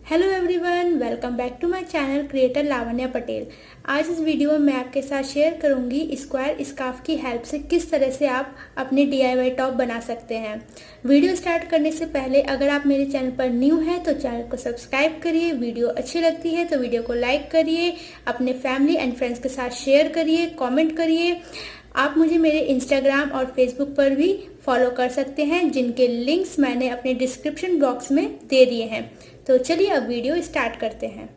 Hello everyone, welcome back to my channel creator Lavanya Patel. आज इस video में मैं आपके साथ शेयर करूंगी स्क्वायर स्कार्फ की हेल्प से किस तरह से आप अपने DIY टॉप बना सकते हैं। वीडियो स्टार्ट करने से पहले अगर आप मेरे चैनल पर न्यू हैं तो चैनल को सब्सक्राइब करिए। वीडियो अच्छी लगती है तो वीडियो को लाइक करिए, अपने फैमिली एंड फ्रेंड्स के साथ शेयर करिए, कॉमेंट करिए। आप मुझे मेरे इंस्टाग्राम और फेसबुक पर भी फॉलो कर सकते हैं, जिनके लिंक्स मैंने अपने डिस्क्रिप्शन बॉक्स में दे दिए हैं। तो चलिए अब वीडियो स्टार्ट करते हैं।